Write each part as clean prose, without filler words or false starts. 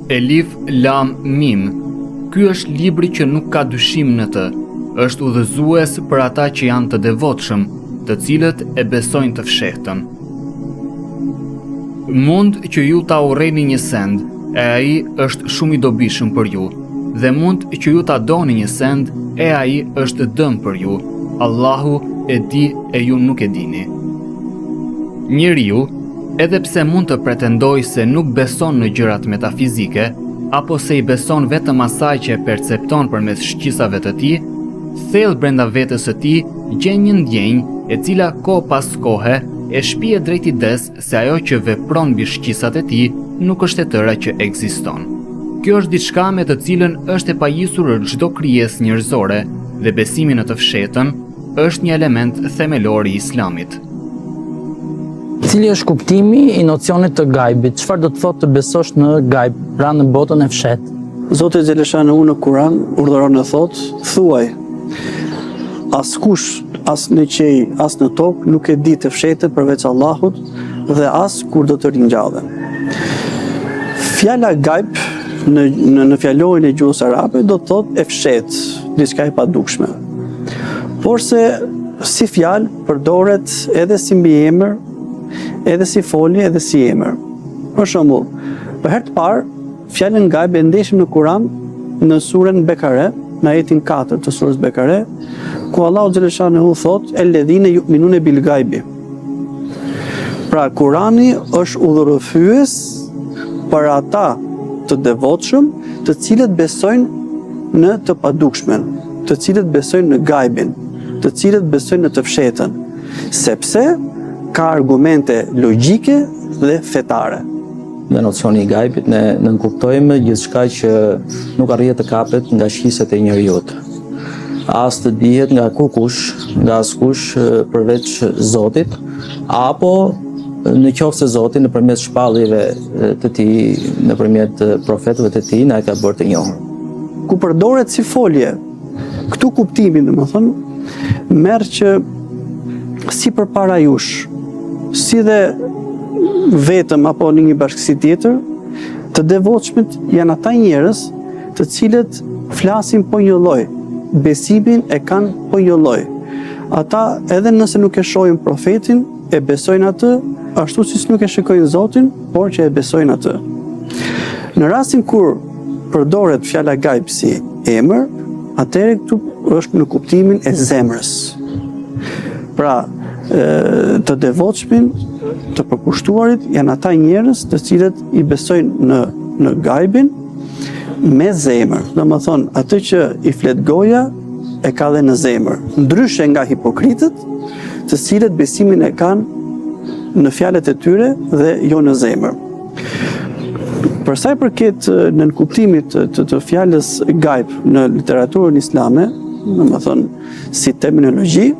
Elif Lam Mim. Ky është libri që nuk ka dyshim në të. Është udhëzues për ata që janë të devotshëm, të cilët e besojnë të fshehtën. Mund që ju ta urreni një send, e ai është shumë i dobishëm për ju, dhe mund që ju ta doni një send, e ai është dëm për ju. Allahu e di e ju nuk e dini. Njeriu, edhe pse mund të pretendoj se nuk beson në gjërat metafizike, apo se i beson vetëm asaj që e percepton përmes shqisave të tij, thellë brenda vetes së tij gjen një ndjenjë e cila kohë pas kohe e shpihet drejt ides se ajo që vepron mbi shqisat e tij nuk është e tëra që ekziston. Kjo është diçka me të cilën është e pajisur çdo krijesë njerëzore dhe besimi në të fshehtën është një element themelor i Islamit. Cili është kuptimi i nocionit të gajbit? Çfarë do të thotë të besosh në gajb, pra në botën e fshehtë? Zoti Xheleshanu në Kur'an urdhëron të thotë, thuaj, askush, as në qej, as në tokë nuk e di të fshehtë përveç Allahut dhe as kur do të ringjallen. Fjala gajb në fjalorin e gjuhës arabe do të thotë e fshehtë, diçka e padukshme. Por se si fjalë përdoret edhe si mbiemër, edhe si folje, edhe si emër. Për shembull, për herë të parë, fjalën gajb e ndeshim në Kur'an në surën Bekare, në ajetin 4 të surës Bekare, ku Allahu xhaleshanehu thotë: "Elledhine yu'minune bil gajbi." Pra, Kur'ani është udhërrëfyes për ata të devotshëm, të cilët besojnë në të padukshmen, të cilët besojnë në gajbin, të cilët besojnë në të fshehtën, sepse ka argumente logjike dhe fetare. Në nocioni i gajbit ne nënkuptojmë gjithçka që nuk arrihet të kapet nga shqiset e njerëzit. As të dihet nga kurkush, nga askush përveç Zotit, apo në qoftë se Zoti nëpërmjet shpalljeve të tij, nëpërmjet profetëve të tij na e ka bërë të njohur. Ku përdoret si folje, këtu kuptimin, domethënë, merr që si përpara jush, si dhe vetëm apo në një bashkësi tjetër, të devotshmit janë ata njerëz të cilët flasin po një lloj, besimin e kanë po një lloj. Ata edhe nëse nuk e shohin profetin, e besojnë atë, ashtu siç nuk e shikojnë Zotin, por që e besojnë atë. Në rastin kur përdoret fjala gajb si emër, atëherë këtu është në kuptimin e zemrës. Pra, të devotshmin, të përkushtuarit janë ata njerëz të cilët i besojnë në gajbin me zemër. Domethënë, atë që i flet goja e ka dhe në zemër. Ndryshe nga hipokritët, të cilët besimin e kanë në fjalët e tyre dhe jo në zemër. Për sa i përket në kuptimit të fjalës gajb në literaturën islame, domethënë si terminologji,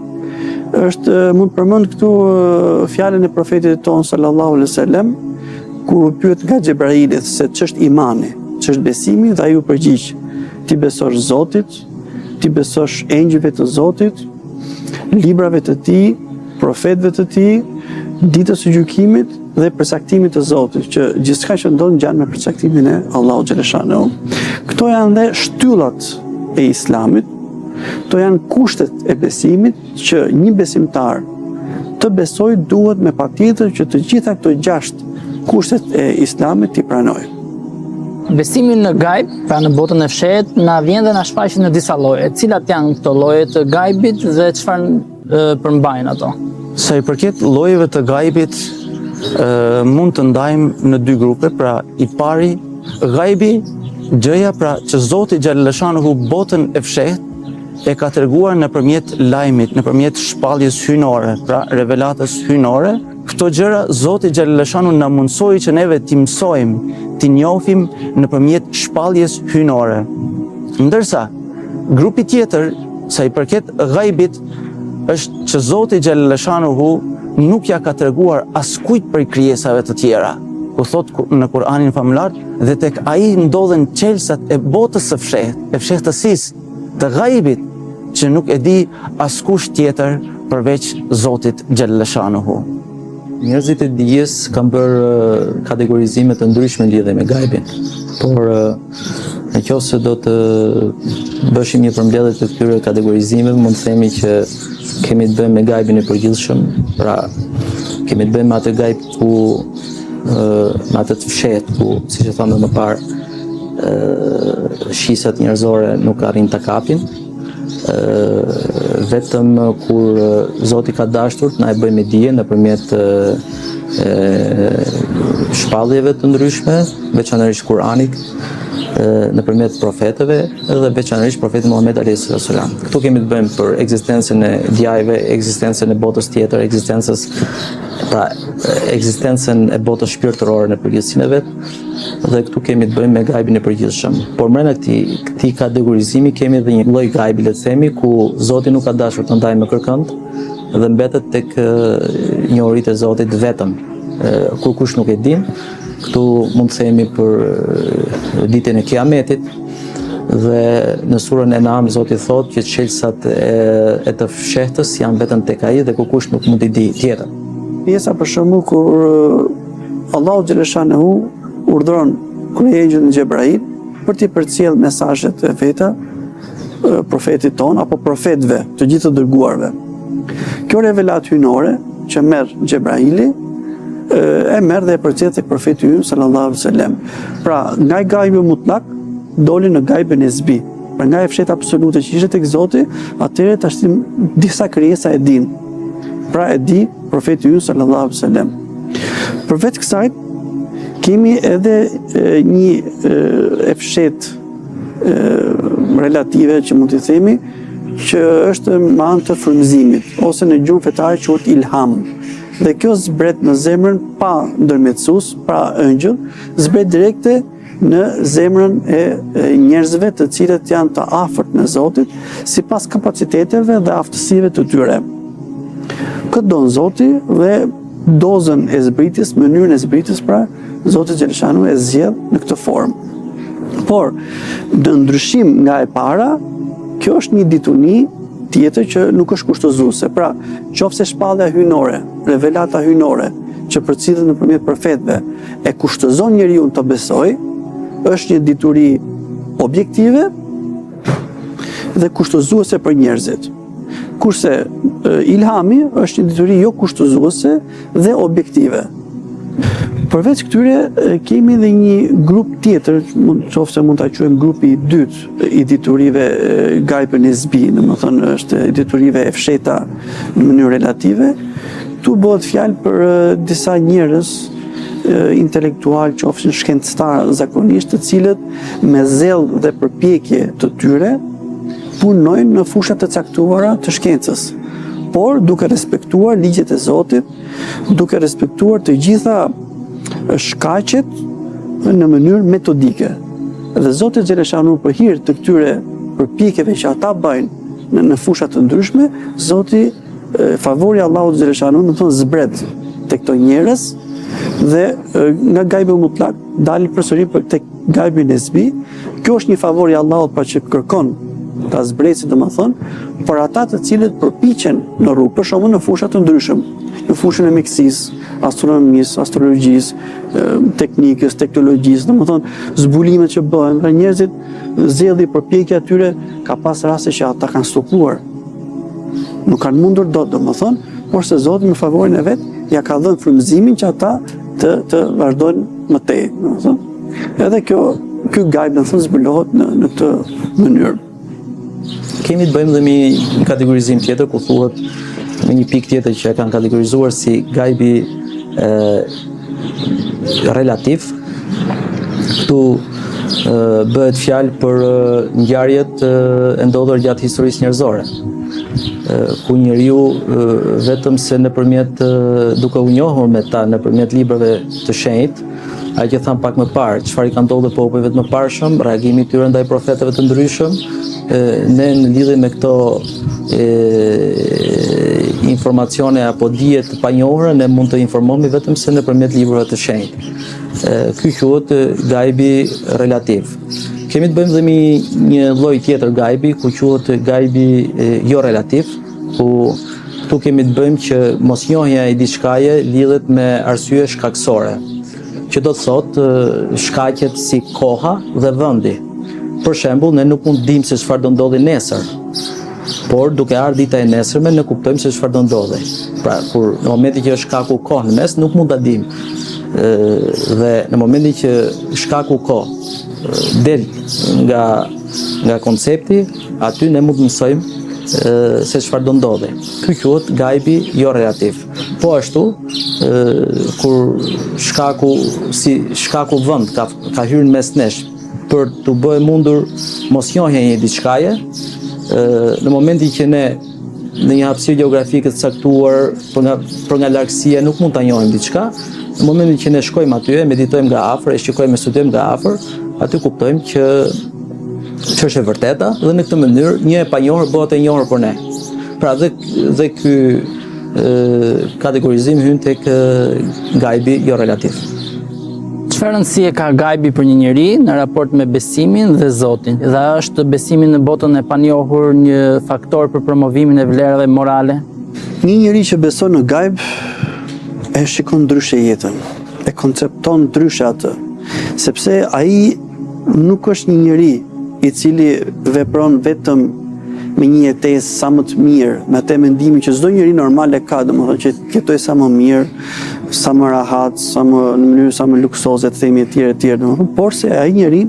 mund përmend këtu fjalën e profetit ton sallallahu alaihi wasallam, kur u pyet nga Xhebraili se ç'është imani, ç'është besimi, dhe ai u përgjigj: ti besosh Zotit, ti besosh engjëjve të Zotit, librave të tij, profetëve të tij, ditës së gjykimit dhe përcaktimit të Zotit, që gjithçka që ndodh ngjan me përcaktimin e Allahu xhaleshanehu. Këto janë dhe shtyllat e Islamit. Këto janë kushtet e besimit që një besimtar të besoj duhet me patjetër që të gjitha këto 6 kushtet e Islamit t'i pranojë. Besimi në gajb, pra në botën e fshehtë, na vjen dhe na shfaqet në disa lloje. Cilat janë këto lloje të gajbit dhe çfarë përmbajnë ato? Sa i përket llojeve të gajbit, mund të ndajmë në 2 grupe. Pra, i pari, gajbi, gjëja pra që Zoti xhaleshanehu botën e fshehtë e ka treguar nëpërmjet lajmit, nëpërmjet shpalljes hyjnore, pra revelatës hyjnore. Këto gjëra Zoti xhaleshanehu na mundsoi që neve t'i mësojmë, t'i njohim nëpërmjet shpalljes hyjnore. Ndërsa grupi tjetër, sa i përket gajbit, është që Zoti xhaleshanehu nuk ja ka treguar askujt prej krijesave të tjera. Ku thot në Kur'anin famullar, dhe tek ai ndodhen çelësat e botës së fshehtë, e fshehtësisë, të gajbit, që nuk e di askush tjetër përveç Zotit xhaleshanehu. Njerëzit e dijes kanë bërë kategorizime të ndryshme lidhe me gajbin, por në qoftë se do të bëshim një përmbledhje të këtyre kategorizimeve, mund të themi që kemi të bëjmë me gajbin e përgjithshëm, pra kemi të bëjmë me atë gajb ku me atë të fshehtë ku, siç e thamë më parë, shisat njerëzore nuk arrin ta kapin. Vetëm kur Zoti ka dashur na e bëjmë dije nëpërmjet shpalljeve të ndryshme, veçanërisht Kuranit, nëpërmjet profetëve dhe veçanërisht profetit Muhammed alayhis salam. Këtu kemi të bëjmë për ekzistencën e djajve, ekzistencën e botës tjetër, ekzistencën e botës shpirtërore në përgjithësinë e vet, dhe këtu kemi të bëjmë me gajbin e përgjithshëm. Por brenda këtij kategorizimi kemi edhe një lloj gajbi, le të themi, ku Zoti nuk ka dashur të ndajë me kërkënd dhe mbetet tek njohuritë e Zotit vetëm, kur kush nuk e din. Këtu mund të themi për ditën e Kiametit, dhe në surën Enam Zoti thotë që çelësat e të fshehtës janë vetëm tek ai dhe kush nuk mund t'i di tjetër. Pjesa për shembull kur Allahu xhaleshanehu urdhëron kryegjën Xhebrail për t'i përcjell mesazhet e veta profetit ton apo profetëve, të gjithë të dërguarve. Kjo revelat hynore që merr Xhebraili e merr dhe e përcjell tek profeti ynë sallallahu alaihi wasallam. Pra, nga gajbi mutlak doli në gajbin e zbi. Pra nga e fshehtë absolute që ishte tek Zoti, atëherë tash disa krijesa e din. Pra e di profeti ynë sallallahu alaihi wasallam. Përveç kësaj kemi edhe një e fshehtë relative që mund t'i themi që është me anë të frymëzimit, ose në gjuhën fetare quhet ilham. Dhe kjo zbret në zemrën pa ndërmjetësues, pra ëngjëll, zbret direkte në zemrën e njerëzve të cilët janë të afërt me Zotin, sipas kapaciteteve dhe aftësive të tyre. Këtë don Zoti dhe dozën e zbritjes, mënyrën e zbritjes, pra Zoti xhaleshanu e zgjedh në këtë formë. Por në ndryshim nga e para, kjo është një dituni tjetër që nuk është kushtëzuese. Pra, qofse shpallja hyjnore, revelata hyjnore që përcillet nëpërmjet profetëve e kushtëzon njeriu të besojë, është një dituri objektive dhe kushtëzuese për njerëzit. Kurse ilhami është një dituri jo kushtëzuese dhe objektive. Përveç këtyre kemi edhe një grup tjetër, qofse mund ta quajmë grupi i dytë i diturive gajbën e zbi, domethënë është i diturive e fshehta në mënyrë relative. Tu bëhet fjalë për disa njerëz intelektual, qofshin shkencëtar zakonisht, të cilët me zell dhe përpjekje të tyre punojnë në fusha të caktuara të shkencës, por duke respektuar ligjet e Zotit, duke respektuar të gjitha shkaqet në mënyrë metodike. Dhe Zoti xhaleshanu për hir të këtyre përpjekjeve që ata bëjnë në fusha të ndryshme, Zoti favori Allahut xhaleshanu, do të thonë, zbret tek këto njerëz dhe nga gajbi mutlak dalin përsëri tek gajbi nesbi. Kjo është një favor i Allahut pra që kërkon ta zbretësi, domethënë, për ata të cilët përpiqen në rrugë, për shembull në fusha të ndryshme, në fushën e mjekësisë, astronomisë, astrologjisë, teknikës, teknologjisë, domethënë zbulimet që bëhen, pra njerëzit zgjedhin përpjekja atyre, ka pas raste që ata kanë stopuar. Nuk kanë mundur dot, domethënë, por se Zoti me favorin e vet ja ka dhënë frymëzimin që ata të vazhdojnë më tej, domethënë. Edhe ky gajb domethënë zbulohet në këtë mënyrë. Kemi të bëjmë dhe me një kategorizim tjetër, ku thuhet me një pikë tjetër që e kanë kategorizuar si gajbi relativ. Këtu bëhet fjalë për ngjarjet e ndodhur gjatë historisë njerëzore, ku njeriu vetëm se nëpërmjet duke u njohur me ta nëpërmjet librave të shenjtë, ai që tham pak më parë, çfarë i ka ndodhur popujve të mëparshëm, reagimi i tyre ndaj profetëve të ndryshëm, ne në lidhje me këto informacione apo dije të panjohura, ne mund të informohemi vetëm se nëpërmjet librave të shenjtë. Ky quhet gajbi relativ. Kemi të bëjmë dhe me një lloj tjetër gajbi, ku quhet gajbi jo relativ, ku tu kemi të bëjmë që mosnjohja e diçkaje lidhet me arsye shkakësore, që do të thotë shkaqet si koha dhe vendi. Për shembull, ne nuk mund të dimë se çfarë do ndodhi nesër, por duke ardhur dita e nesërme ne kuptojmë se çfarë do ndodhi. Pra, kur në momentin që është shkaku kohë në mes, nuk mund ta dimë. Dhe në momentin që shkaku kohë del nga koncepti, aty ne mund të mësojmë se çfarë do ndodhi. Ky quhet gajbi jo relativ. Po ashtu, kur shkaku vend ka hyrë në mes nesh për të bëhe mundur mosnjohja e një diçkaje, në momentin që ne në një hapësirë gjeografike të caktuar për nga largësia nuk mund ta njohim diçka, në momentin që ne shkojmë aty, meditojmë nga afër, e shikojmë e studojmë nga afër, aty kuptojmë që është e vërteta dhe në këtë mënyrë një e panjohur bëhet e njohur për ne. Pra dhe ky kategorizim hyn tek gajbi jo relativ. Çfarë rëndësie ka gajbi për një njeri në raport me besimin dhe Zotin? Dhe është besimi në botën e panjohur një faktor për promovimin e vlerave morale? Një njeri që beson në gajb e shikon ndryshe jetën, e koncepton ndryshe atë, sepse ai nuk është një njeri i cili vepron vetëm me një jetesë sa më të mirë, me atë mendimin që çdo njeri normal e ka, domethënë që jetoj sa më mirë, sa më rahat, në mënyrë sa më luksoze, të themi etj, domethënë, por se ai njeri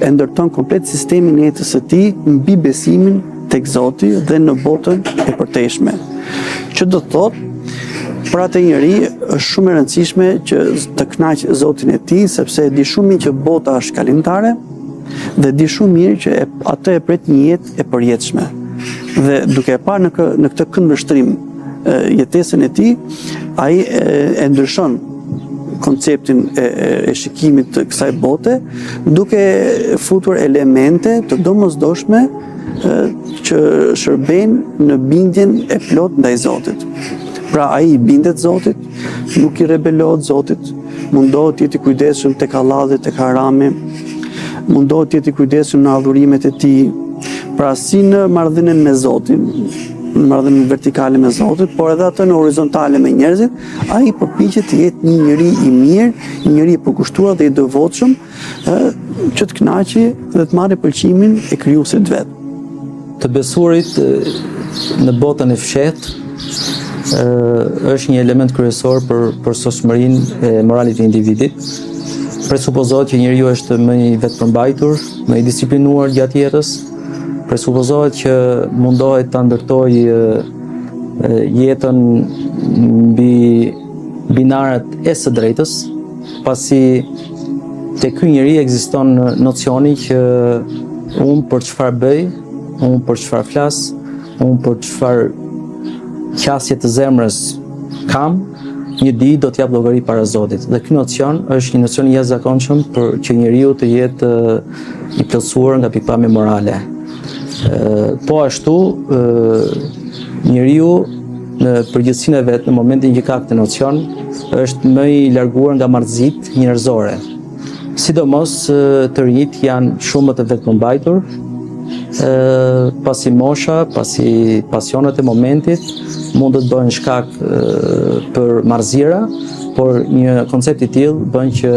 e ndërton komplet sistemin e jetës së tij mbi besimin tek Zoti dhe në botën e përtejshme. Që do të thotë, për atë njeri është shumë e rëndësishme që të kënaqë Zotin e tij, sepse e di shumë mirë që bota është kalimtare dhe di shumë mirë që atë e pret një jetë e përjetshme. Dhe duke e parë në këtë këndvështrim jetesën e tij, ai e ndryshon konceptin e shikimit të kësaj bote, duke futur elemente të domosdoshme që shërbejnë në bindjen e plot ndaj Zotit. Pra ai i bindet Zotit, nuk i rebelohet Zotit, mundohet të jetë i kujdesshëm tek hallalli, tek harami, mundohet të jetë i kujdesshëm në adhurimet e tij, pra si në marrëdhënien me Zotin, në marrëdhënien vertikale me Zotin, por edhe atë në horizontale me njerëzit, ai përpiqet të jetë një njeri i mirë, një njeri i përkushtuar dhe i devotshëm, që të kënaqë dhe të marrë pëlqimin e krijuesit vet. Të besuarit në botën e fshehtë është një element kryesor për sosmërinë e moralit të individit. Presupozohet që njeriu është më i vetëpërmbajtur, më i disiplinuar gjatë jetës. Presupozohet që mundohet ta ndërtojë jetën mbi binaret e së drejtës, pasi te ky njeri ekziston nocioni që unë për çfarë bëj, unë për çfarë flas, unë për çfarë qasje të zemrës kam, një ditë do t'jap llogari para Zotit. Dhe ky nocion është një nocion i jashtëzakonshëm për që njeriu të jetë i plotësuar nga pikpamja morale. Po ashtu, njeriu në përgjithësinë e vet, në momentin që ka këtë nocion, është më i larguar nga marrëzitë njerëzore. Sidomos të rinjt janë shumë më të vetëmbajtur, pasi mosha, pasi pasionet e momentit mund të bëhen shkak për marrëzira, por një koncept i tillë bën që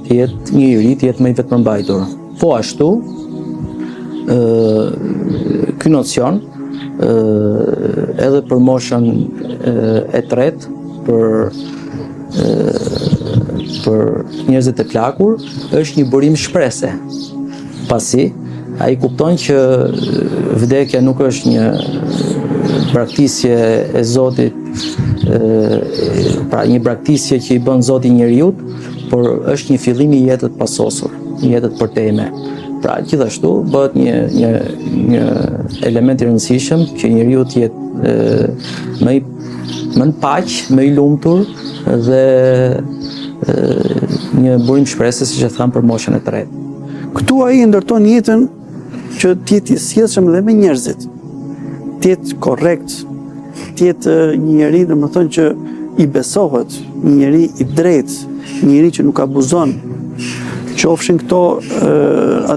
të jetë një njeri të jetë më i vetëmbajtur. Po ashtu, ky nocion edhe për moshën e tretë, për njerëzit e plakur, është një burim shprese, pasi ai kupton që vdekja nuk është një braktisje e Zotit, pra një braktisje që i bën Zoti njeriu, por është një fillim i jetës pasosur, një jetë të përtejme. Pra gjithashtu bëhet një element i rëndësishëm që njeriu të jetë më në paqë, më i lumtur dhe një burim shpresë, siç e tham, për moshën e tretë. Këtu ai ndërton jetën që të jetë i sjellshëm dhe me njerëzit, të jetë korrekt, të jetë një njeri, domethënë që i besohet, një njeri i drejtë, një njeri që nuk abuzon, qofshin këto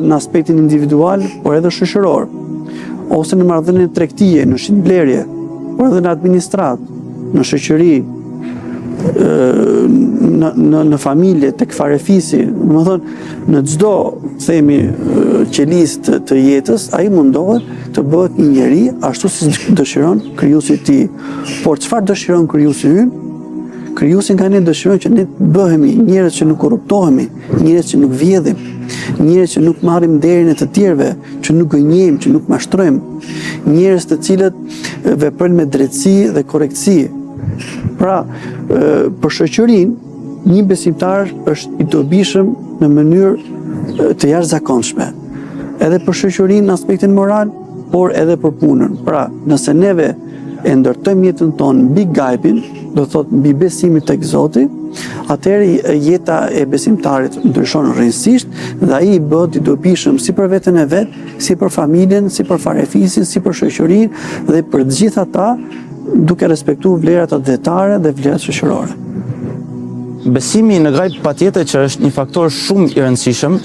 në aspektin individual, por edhe shoqëror, ose në marrëdhënie tregtie, në shitblerje, por edhe në administrat, në shoqëri, në familje, tek farefisi, më thonë, në çdo, themi, qelistë të jetës, ai mundohet të bëhet një njeri ashtu si dëshiron krijuesi i tij. Por çfarë dëshiron krijuesi ynë? Krijuesi nga ne dëshiron që ne bëhemi njerëz që nuk korruptohemi, njerëz që nuk vjedhim, njerëz që nuk marrim derën e të tjerëve, që nuk gënjejmë, që nuk mashtrojmë, njerëz të cilët veprojnë me drejtësi dhe korrektësi. Pra, për shoqërinë, një besimtar është i dobishëm në mënyrë të jashtëzakonshme. Edhe për shoqërinë në aspektin moral, por edhe për punën. Pra, nëse neve e ndërtojmë jetën tonë mbi gajbin, do thotë mbi besimin tek Zoti, atëherë jeta e besimtarit ndryshon rrënjësisht dhe ai bëhet i dobishëm si për veten e vet, si për familjen, si për farefisin, si për shoqërinë dhe për të gjithë ata, duke respektuar vlerat adhetare dhe vlerat shoqërore. Besimi në gajb patjetër që është një faktor shumë i rëndësishëm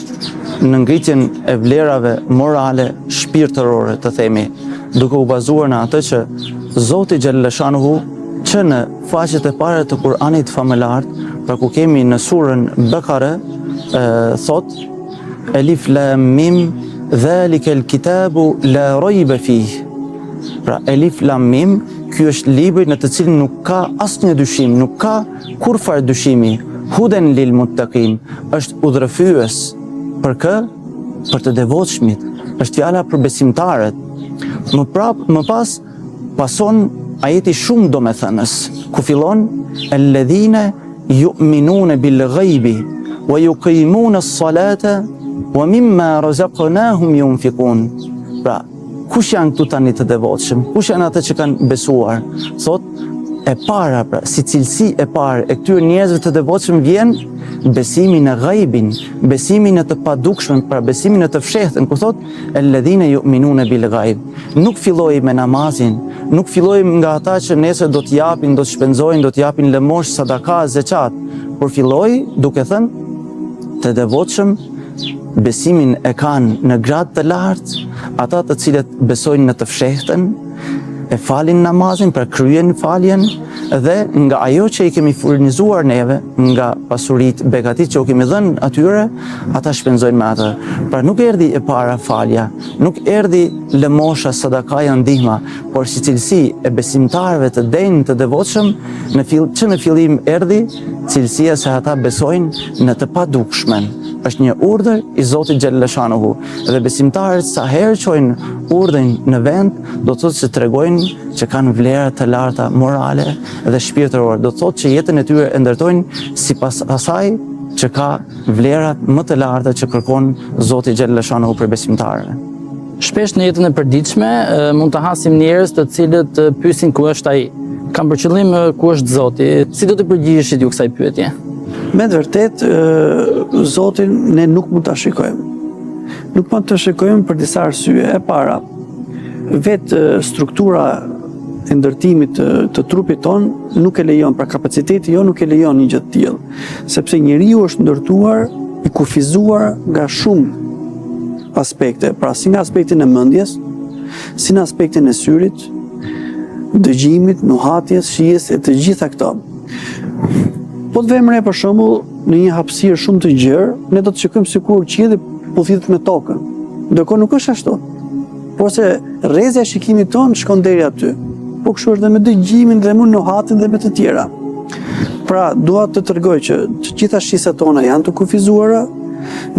në ngritjen e vlerave morale shpirtërore, të themi, duke u bazuar në atë që Zoti Xhallashanuhu që në faqet e para të Kur'anit famëlar, pra ku kemi në surën Bekare, thot Elif Lam Mim Dhalikel Kitabu La Rayba Fih. Pra Elif Lam Mim, ky është libri në të cilin nuk ka asnjë dyshim, nuk ka kurfar dyshimi. Huden lil muttaqin, është udhërfyes për kë? Për të devotshmit. Është fjala për besimtarët. Më pas pason ajeti shumë domethënës, ku fillon alladhina yu'minuna bil ghaibi wa yuqimuna as-salata wa mimma razaqnahum yunfiqun. Pra, kush janë këtu tani të devotshëm? Kush janë ata që kanë besuar? Thot, e para, pra, si cilësi e parë e këtyre njerëzve të devotshëm vjen besimi në ghaibin, besimi në të padukshmën, pra besimi në të fshehtën, ku thot alladhina yu'minuna bil ghaib. Nuk filloi me namazin, nuk filloi nga ata që nesër do të japin, do të shpenzojnë, do të japin lëmosh, sadaka, zeqat, por filloi duke thënë të devotshëm besimin e kanë në gradë të lartë, ata të cilët besojnë në të fshehtën, e falin namazin, pra kryen faljen, dhe nga ajo që i kemi furnizuar neve, nga pasurit begatit që u kemi dhënë atyre, ata shpenzojnë me atë. Pra nuk erdhi e para falja, nuk erdhi lëmosha, sadakaja, ndihma, por si cilësi e besimtarëve të denjë të devotshëm, që në fillim erdhi cilësia se ata besojnë në të padukishmen. Është një urdhër i Zotit Xhallashanuhu dhe besimtarët sa herë çojnë urdhrin në vend, do të thotë se tregojnë që kanë vlera të larta morale dhe shpirtërore. Do të thotë që jetën e tyre e ndërtojnë sipas asaj që ka vlerat më të larta që kërkon Zoti Xhallashanuhu për besimtarët. Shpesh në jetën e përditshme mund të hasim njerëz të cilët pyesin ku është ai. Kam për qëllim ku është Zoti. Si do të përgjigjeshit ju kësaj pyetje? Me të vërtet, Zotin ne nuk mund të shikojmë. Nuk mund të shikojmë për disa arsye. E para, vetë struktura e ndërtimit të trupit ton nuk e lejon, pra kapaciteti jo nuk e lejon një gjë të tillë, sepse njeriu është ndërtuar i kufizuar nga shumë aspekte, pra si nga aspektin e mendjes, si në aspektin e syrit, dëgjimit, nuhatjes, shijes e të gjitha këto. Po të vëmë re për shembull në një hapësirë shumë të gjerë, ne do të shikojmë sikur qielli puthitet me tokën. Ndërkohë nuk është ashtu. Por se rrezja e shikimit ton shkon deri aty. Po kështu është dhe me dëgjimin dhe me nuhatin dhe me të tjera. Pra, dua të tregoj që të gjitha shisat tona janë të kufizuara,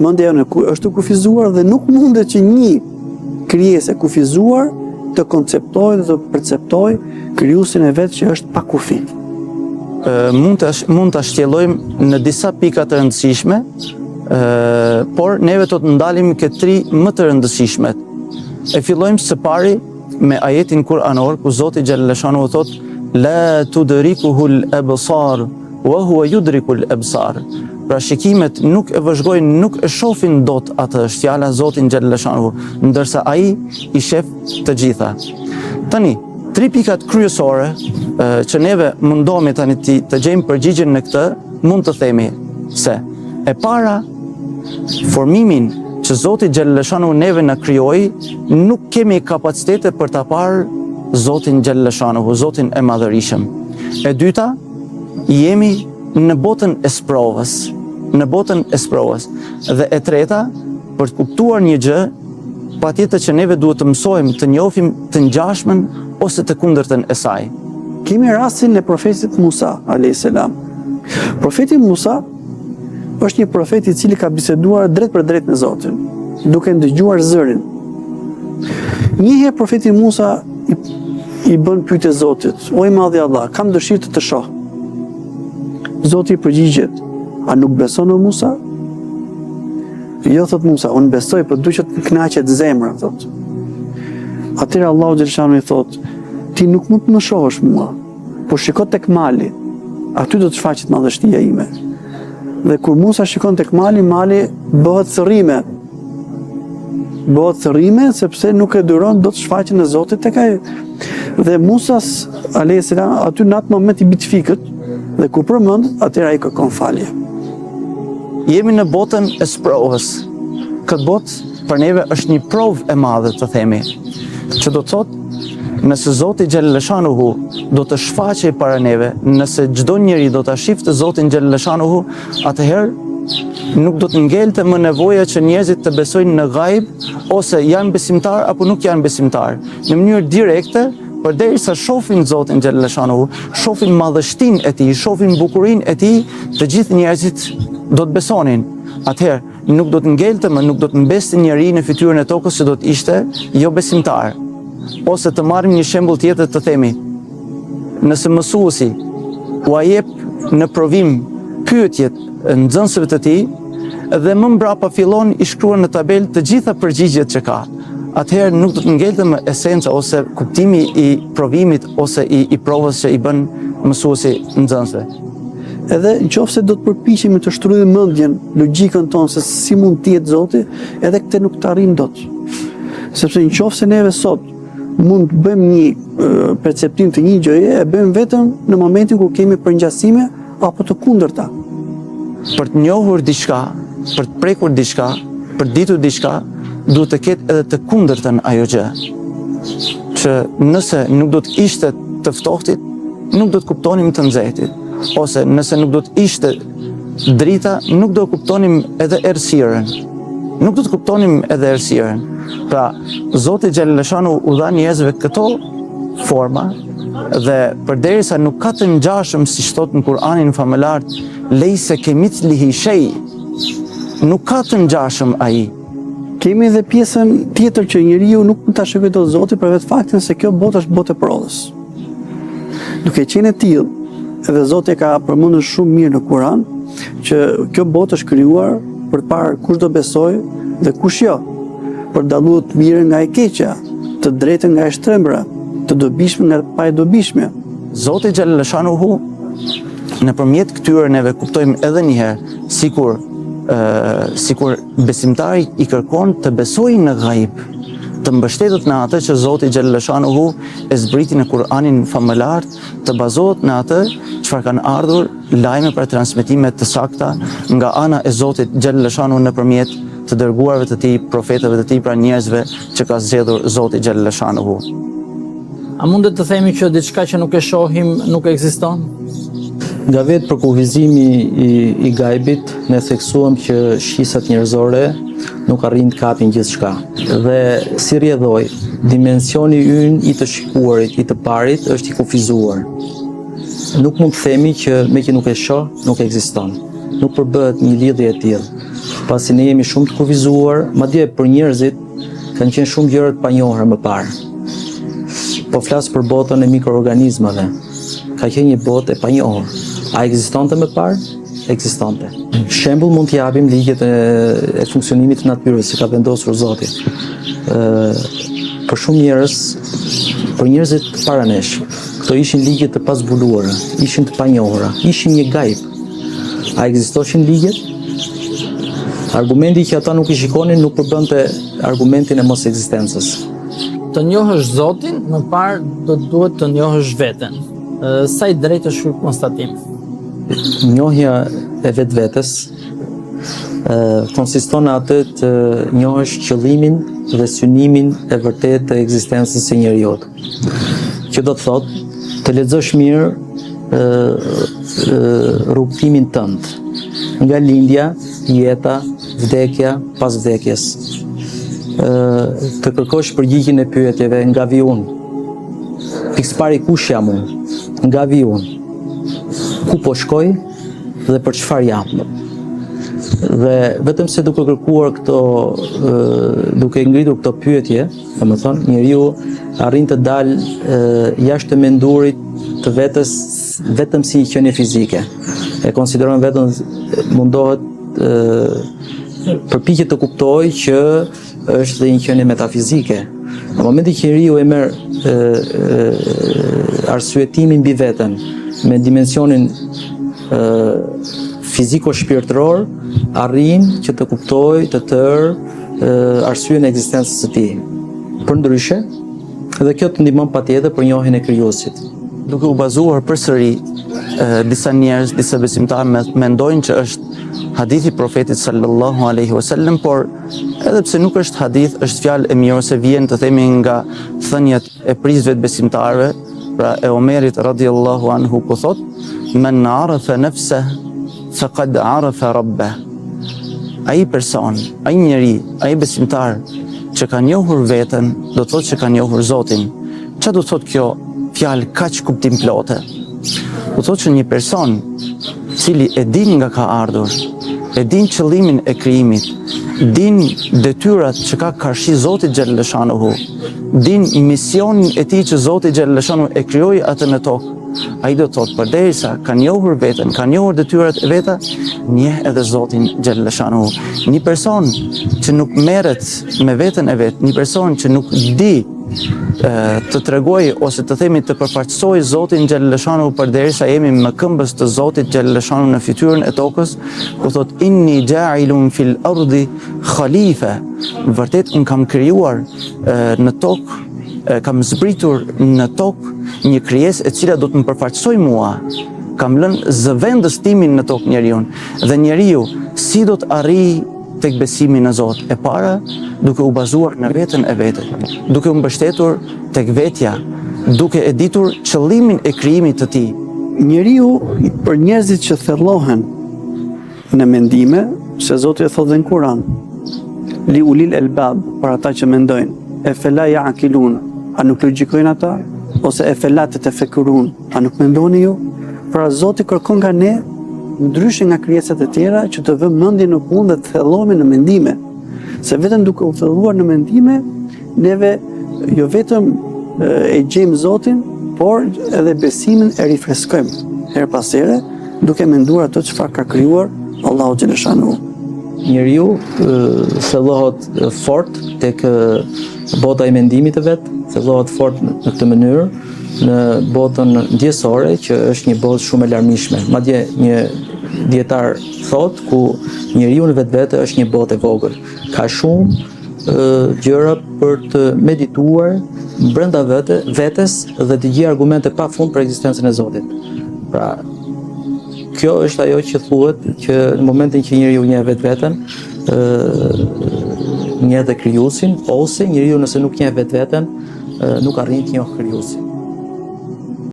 mendja jonë është të kufizuar dhe nuk mundet që një krijesë e kufizuar të konceptojë dhe të perceptojë krijuesin e vet që është pa kufi. Mund të shtjellojmë në disa pika të rëndësishme, por neve do të ndalim këtë tri më të rëndësishmet. E fillojmë së pari me ajetin kuranor ku Zoti Xhallashanuhu thot la tudrikuhul absar wa huwa yudrikul absar. Pra shikimet nuk e vëzhgojnë, nuk e shohin dot atë, është fjala Zotin Xhallashanuhu, ndërsa ai i shef të gjitha. Tani, tri pikat kryesore që neve mundohemi tani të gjejmë përgjigjen në këtë, mund të themi se e para, formimin që Zoti Xhallashanuhu neve na krijoi, nuk kemi kapacitete për ta parë Zotin Gjellëshanuhu, Zotin e Madhërishëm. E dyta, jemi në botën e sprovës, Dhe e treta, për të kuptuar një gjë, patjetër që neve duhet të mësojmë të njohim të ngjashmen ose të kundërtën e saj. Kemi rastin e profetit Musa, a.s. Profeti Musa është një profet i cili ka biseduar drejt për drejt me Zotin, duke ndëgjuar zërin. Njëherë profeti Musa i bën pyetje Zotit: "O i madhi Allah, kam dëshirë të shoh." Zoti i përgjigjet: "A nuk beson o Musa?" "Jo," thot Musa, "unë besoj, por duhet të kënaqet zemra," thot. Atëherë Allahu xhaleshanu i thot: "Ti nuk mund të më shohësh mua, por shiko tek mali, aty do të shfaqet madhështia ime." Dhe kur Musa shikon tek mali, mali bëhet thërrime. Bëhet thërrime sepse nuk e duron do të shfaqen e Zotit tek ai. Dhe Musa a.s. aty në atë moment i bit fikët, dhe kur përmendet, atëherë ai kërkon falje. Jemi në botën e sprovës. Këtë botë për neve është një provë e madhe, të themi, që do të thotë, nëse Zoti Gjellëshanuhu do të shfaqej para neve, nëse çdo njeri do ta shifte Zotin Gjellëshanuhu, atëherë nuk do të ngelte më nevoja që njerëzit të besojnë në ghaib, ose janë besimtar apo nuk janë besimtar. Në mënyrë direkte, përderisa shohin Zotin Gjellëshanuhu, shohin madhështinë e tij, shohin bukurinë e tij, të gjithë njerëzit do të besonin. Atëherë nuk do të ngelte më, nuk do të mbeste njeri në fytyrën e tokës që do të ishte jo besimtar. Ose të marrim një shembull tjetër, të themi, nëse mësuesi u jep në provim pyetjet nxënësve të tij dhe më mbrapa fillon i shkruan në tabelë të gjitha përgjigjet që ka, atëherë nuk do të ngelte më esenca ose kuptimi i provimit ose i provës që i bën mësuesi nxënësve. Edhe nëse do të përpiqemi të shtrydhim mendjen, logjikën tonë se si mund të jetë Zoti, edhe këtë nuk të arrijmë dot. Sepse nëse neve sot mund të bëjmë një perceptim të një gjëje, e bëjmë vetëm në momentin kur kemi përngjasime apo të kundërta. Për të njohur diçka, për të prekur diçka, për të ditur diçka, duhet të ketë edhe të kundërtën ajo gjë. Që nëse nuk do të ishte të ftohtit, nuk do të kuptonim të nxehtit. Ose nëse nuk do të ishte drita, nuk do të kuptonim edhe errësirën. Pra, Zoti Gjellëshanu u dha njerëzve këto forma dhe përderisa nuk ka të ngjashëm, siç thot në Kur'anin famëlar, lejse kemithlihi shay, nuk ka të ngjashëm ai. Kemi edhe pjesën tjetër që njeriu nuk mund ta shikojë dot Zotin për vetë faktin se kjo botë është botë e provës. Duke qenë e tillë, edhe Zoti ka përmendur shumë mirë në Kur'an që kjo botë është krijuar për të parë kush do besojë dhe kush jo, për dalluar të mirën nga e keqja, të drejtën nga e shtrembra, të dobishme nga pa e dobishme. Zoti Gjellëshanuhu nëpërmjet këtyre neve kuptojmë edhe një herë sikur besimtari i kërkon të besojë në ghaib, të mbështetet në atë që Zoti Gjellëshanuhu e zbriti në Kur'anin famëlar, të bazohet në atë çfarë kanë ardhur lajme për transmetime të sakta nga ana e Zotit Gjellëshanuhu nëpërmjet të dërguarve të tij, profetëve të tij, pra njerëzve që ka zgjedhur Zoti Gjellëshanuhu. A mundet të themi që diçka që nuk e shohim nuk ekziston? Nga vetë përkufizimi i gajbit, ne theksuam që shqisat njerëzore nuk arrin të kapin gjithçka. Dhe si rrjedhoj, dimensioni ynë i të shikuarit, i të parit, është i kufizuar. Nuk mund të themi që me që nuk e shoh, nuk ekziston. Nuk përbëhet një lidhje e tillë. Pasi ne jemi shumë të kufizuar, madje për njerëzit kanë qenë shumë gjëra të panjohura më parë. Po flas për botën e mikroorganizmave. Ka qenë një botë e panjohur. A ekzistonte më parë? Ekzistonte. Shembull mund të japim ligjet e funksionimit të natyrës që ka vendosur Zoti. Për shumë njerëz, për njerëzit para nesh, këto ishin ligje të pazbuluara, ishin të panjohura, ishin një gajb. A ekzistoshin ligjet? Argumenti që ata nuk i shikonin nuk përbënte argumentin e mos ekzistencës. Të njohësh Zotin, më parë do të duhet të njohësh veten. Sa i drejtë është ky konstatim? Njohja e vetvetes konsiston në atë të njohësh qëllimin dhe synimin e vërtet të ekzistencës së njeriut. Që do të thotë të lexosh mirë rrugtimin tënd, nga lindja, jeta, vdekja, pas vdekjes. Të kërkosh përgjigjen e pyetjeve nga vi unë. Pikëpari kush jam unë? Nga vi unë. Ku po shkoj dhe për çfarë jam? Dhe vetëm se duke kërkuar këto, duke ngritur këto pyetje, domethënë njeriu arrin të dalë jashtë të mendurit të vetes vetëm si një qenie fizike. E konsideron vetëm mundohet përpiqet të kuptojë që është dhe një qenie metafizike. Në momentin që njeriu e merr arsyetimin mbi veten me dimensionin fiziko-shpirtëror, arrin që të kuptojë të tërë arsyen e ekzistencës së tij. Përndryshe, dhe kjo të ndihmon patjetër për njohjen e krijuesit. Duke u bazuar përsëri, disa njerëz, disa besimtarë mendojnë që është hadithi profetit sallallahu alaihi wasallam, por edhe pse nuk është hadith, është fjalë e mirë ose vjen të themi nga thënjet e prizve të besimtarëve, pra e Omerit radhiyallahu anhu ku thot: "Men arafa nafsahu faqad arafa rabbah." Ai person, ai njeri, ai besimtar që ka njohur veten, do të thotë që ka njohur Zotin. Çfarë do të thotë kjo fjalë kaq kuptim plotë? Do thotë që një person cili e din nga ka ardhur, e din qëllimin e krijimit, din detyrat që ka karshi Zoti xhallashanuhu, din misionin e tij që Zoti xhallashanuhu e krijoi atë në tokë. Ai do thotë përderisa ka njohur veten, ka njohur detyrat e veta, njeh edhe Zotin xhallashanuhu. Një person që nuk merret me veten e vet, një person që nuk di të tregoj ose të themi të përfaqësoj Zotin xhallashanuhu përderisa jemi me këmbës të Zotit xhallashanuhu në fytyrën e tokës, ku thot inni ja'ilun fil ardi khalifa. Vërtet un kam krijuar në tokë, kam zbritur në tokë një krijesë e cila do të më përfaqësoj mua. Kam lënë zëvendës timin në tokë njeriu. Dhe njeriu si do të arrijë tek besimi në Zot? E para, duke u bazuar në veten e vetë, duke u mbështetur tek vetja, duke e ditur qëllimin e krijimit të tij. Njeriu, për njerëzit që thellohen në mendime, se Zoti e thotë dhe në Kur'an, li ulil elbab, për ata që mendojnë, e fela ya'qilun, a nuk logjikojnë ata? Ose e fela tatafakkurun, a nuk mendoni ju? Pra Zoti kërkon nga ne, ndryshe nga krijesat e tjera, që të vëmë mendjen në punë dhe të thellohemi në mendime. Se vetëm duke u thelluar në mendime, neve jo vetëm e gjejmë Zotin, por edhe besimin e rifreskojmë her pas here, duke menduar ato çfarë ka krijuar Allahu xhaleshanuhu. Njeriu thellohet fort tek bota e mendimit të vet, thellohet fort në këtë mënyrë në botën ndjesore, që është një botë shumë e larmishme. Madje një dietar thot ku njeriu në vetvete është një botë e vogël. Ka shumë gjëra për të medituar brenda vetes dhe të gjej argumente pafund për ekzistencën e Zotit. Pra, kjo është ajo që thuhet që në momentin që njeriu njeh vetveten, njeh dhe krijuesin, ose njeriu nëse nuk njeh vetveten, nuk arrin të njohë krijuesin.